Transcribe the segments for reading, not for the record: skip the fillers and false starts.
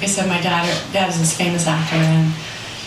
like I said, my dad is this famous actor, and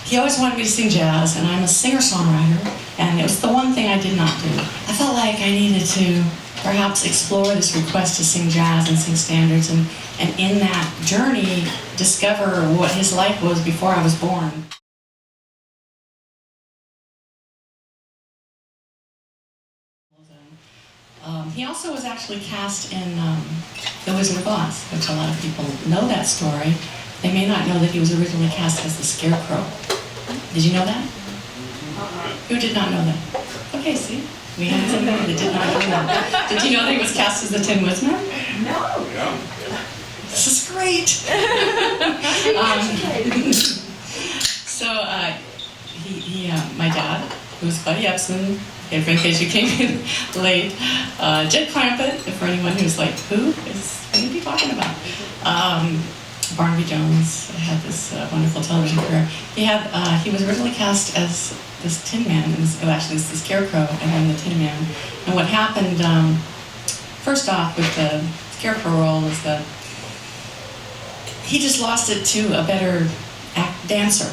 he always wanted me to sing jazz, and I'm a singer-songwriter, and it was the one thing I did not do. I felt like I needed to perhaps explore this request to sing jazz and sing standards, and in that journey, discover what his life was before I was born. He also was actually cast in The Wizard of Oz, which a lot of people know that story. They may not know that he was originally cast as the Scarecrow. Did you know that? Who did not know that? Okay, see? We had somebody that did not know that. Did you know that he was cast as the Tin Woodman? No. This is great! My dad, who was Kiki Ebsen, in case you came in late, Jed Clampett, for anyone who's like, who is he talking about? Barnaby Jones had this wonderful television career. He was originally cast as this Tin Man, actually it's the Scarecrow and then the Tin Man. And what happened, first off with the Scarecrow role is that he just lost it to a better dancer.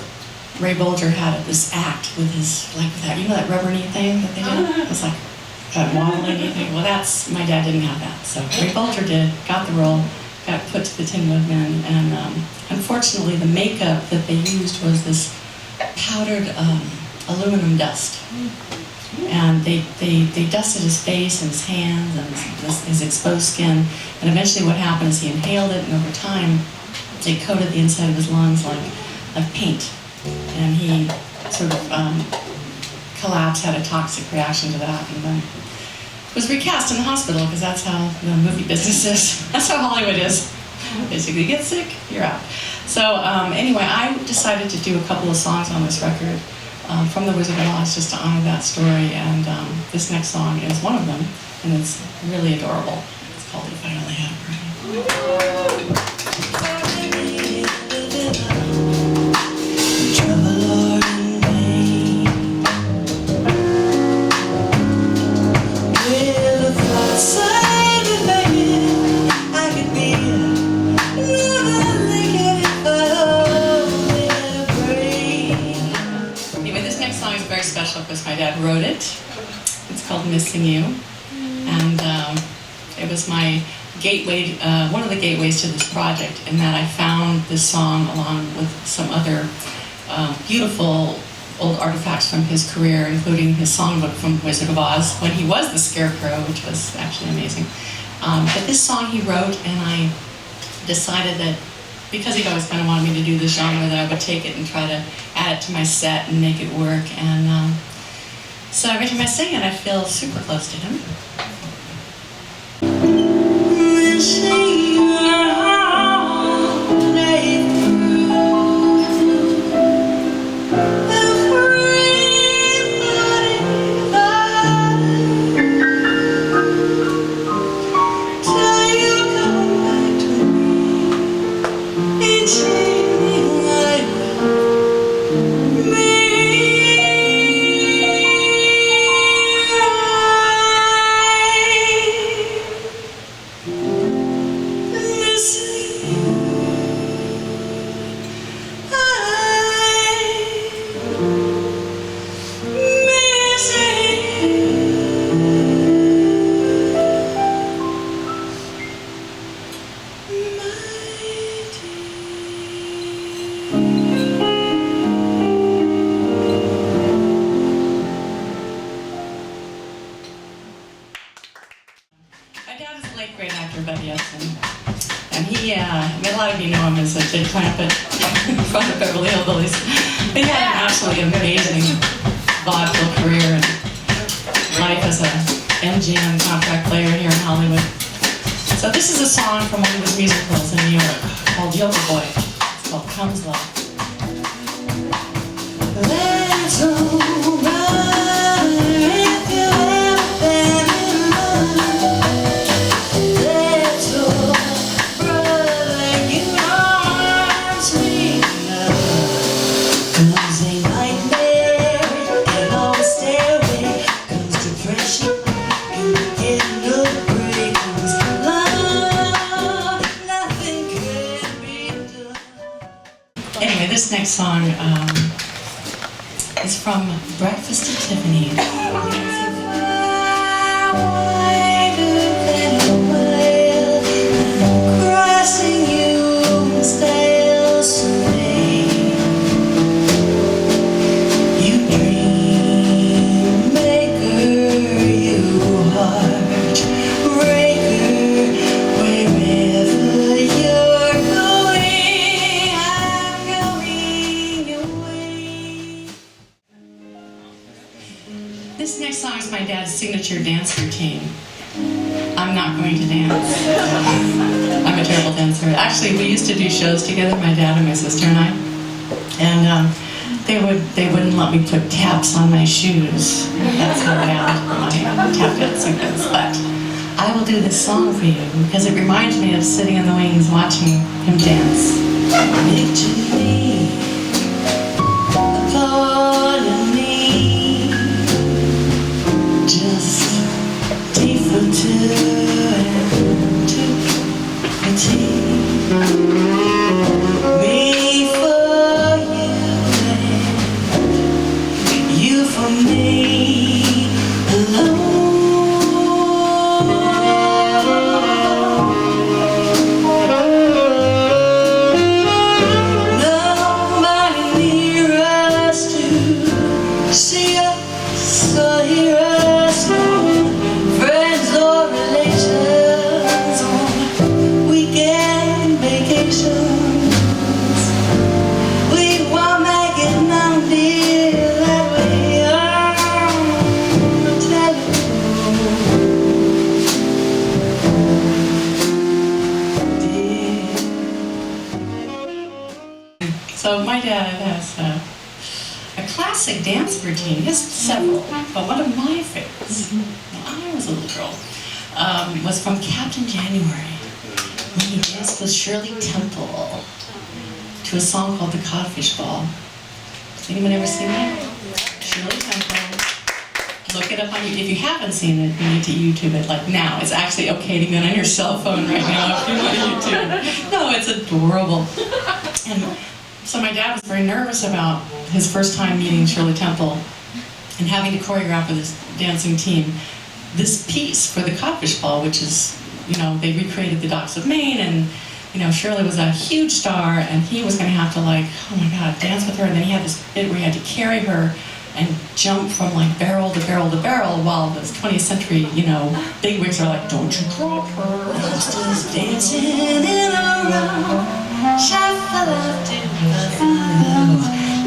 Ray Bolger had this act with his, like that, you know that rubber knee thing that they did? It was like wobbling thing. Well, my dad didn't have that. So Ray Bolger got the role, got put to the Tin Woodman, and unfortunately the makeup that they used was this powdered aluminum dust. And they dusted his face and his hands and his exposed skin, and eventually what happened is he inhaled it, and over time they coated the inside of his lungs like paint. And he sort of collapsed, had a toxic reaction to that, and then was recast in the hospital because that's how the movie business is. That's how Hollywood is. Basically, you get sick, you're out. So anyway, I decided to do a couple of songs on this record from The Wizard of Oz just to honor that story, and this next song is one of them, and it's really adorable. It's called If I Only Had a Brain. Because my dad wrote it. It's called Missing You, and it was my gateway, one of the gateways to this project, in that I found this song along with some other beautiful old artifacts from his career, including his songbook from Wizard of Oz when he was the Scarecrow, which was actually amazing. But this song he wrote, and I decided that because he always kind of wanted me to do this genre, that I would take it and try to add it to my set and make it work. And so every time I sing it, I feel super close to him. And he, a lot of you know him as Jed Clampett from the Beverly Hillbillies. But he had an absolutely amazing vaudeville career and life as a MGM contract player here in Hollywood. So this is a song from one of his musicals in New York called Yoga Boy. It's called Comes Love. Let's go right if you ever been in love. Let's go right you are sweet love. Comes a nightmare and on the stairway comes depression and the getting of the break comes love. Nothing can be done. Okay, this next song is from Breakfast at Tiffany's. This next song is my dad's signature dance routine. I'm not going to dance. I'm a terrible dancer. Actually, we used to do shows together, my dad and my sister and I, and they wouldn't let me put taps on my shoes. That's how bad my tap dancing is. But I will do this song for you because it reminds me of sitting in the wings watching him dance. Picture me upon a knee, just tea for two and two for tea. Me for you and you for me alone. So my dad has a classic dance routine. He has several, but one of my favorites, when I was a little girl, was from Captain January, when he danced with Shirley Temple to a song called The Codfish Ball. Anyone ever seen that? Shirley Temple. Look it up on YouTube. If you haven't seen it, you need to YouTube it like now. It's actually okay to get on your cell phone right now if you want to YouTube it. No, it's adorable. And so my dad was very nervous about his first time meeting Shirley Temple and having to choreograph with his dancing team this piece for the Codfish Ball, which is, they recreated the Docks of Maine, and Shirley was a huge star, and he was going to have to oh my God, dance with her. And then he had this bit where he had to carry her and jump from barrel to barrel to barrel, while those 20th century, bigwigs are like, don't you drop her. Just dancing in a row, shuffle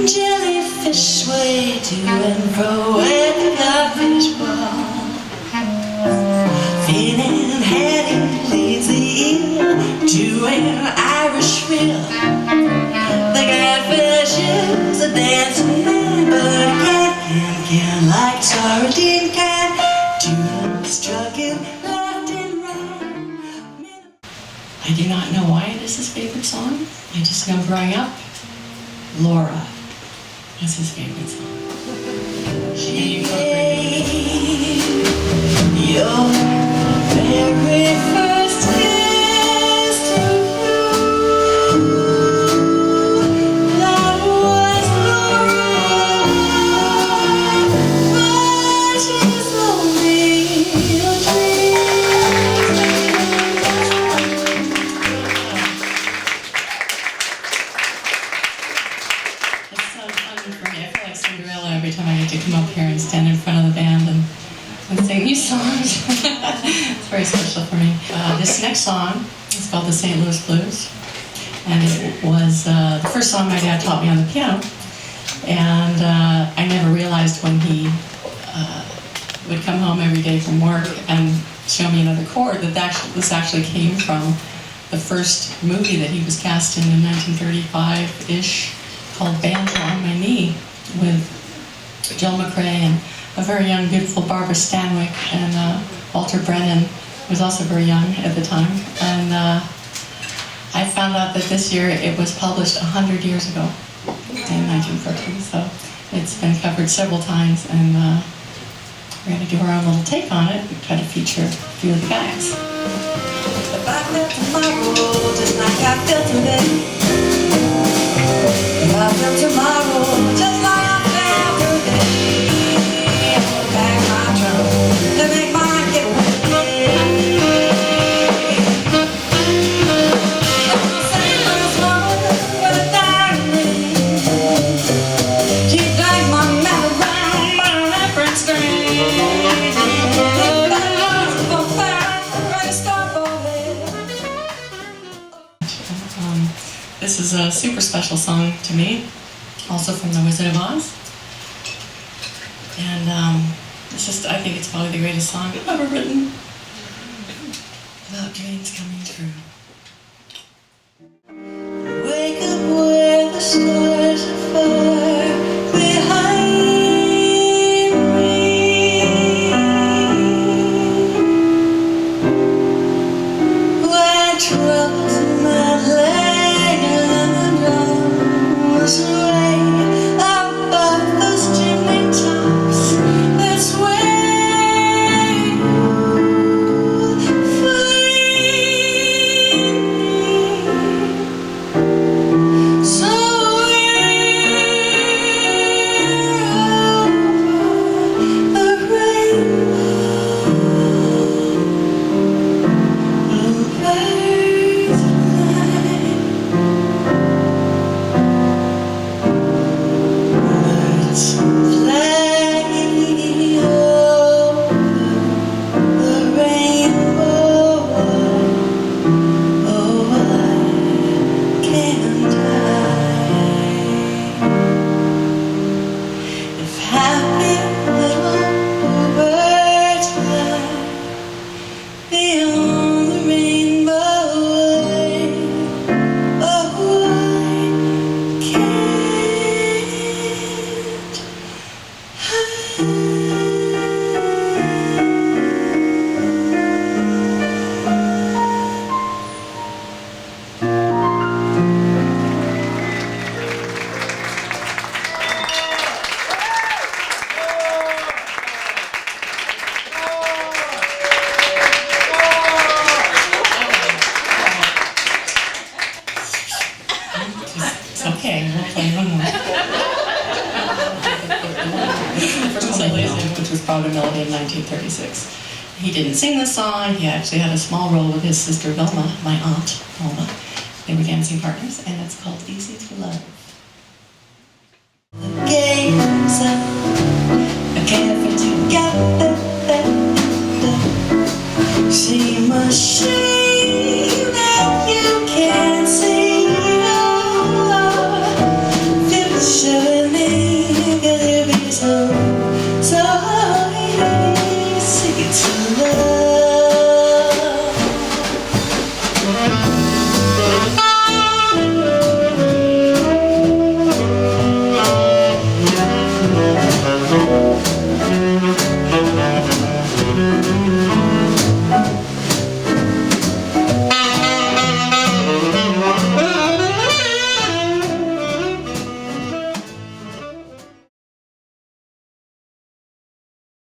jellyfish way to and fro at the codfish ball. Feeling heading leads the ear to an Irish reel. The catfish is a dancing man, but he can't like sardine can. To struck him left and right. I do not know why it is his favorite song. I just know growing up, Laura was his favorite song. She gave your very first kiss to you. That was Laura, but she's only a dream. It's so fun for me. I feel like Cinderella every time I get to come up here and stand in front of the band and sing these songs. It's very special for me. This next song is called the St. Louis Blues, and it was the first song my dad taught me on the piano, and I never realized when he would come home every day from work and show me another chord that this actually came from the first movie that he was cast in 1935-ish called Banjo on My Knee, with Joel McRae and a very young, beautiful Barbara Stanwyck, and Walter Brennan, who was also very young at the time. And I found out that this year it was published 100 years ago, in 1914. So it's been covered several times, and we're going to do our own little take on it and try to feature a few of the guys. If I felt tomorrow just like I felt today, This is a super special song to me, also from The Wizard of Oz. And I think it's probably the greatest song I've ever written about dreams coming true. Wake up where the stars are far behind me, where troubles not laying and the drums away above those chimney tops. That's where you'll find me. So okay, we'll play one more. Which was Powder Melody in 1936. He didn't sing the song, he actually had a small role with his sister Vilma, my aunt Vilma. They were dancing partners, and it's called Easy to Love. The games are careful together seem a shame that you can't see. Oh,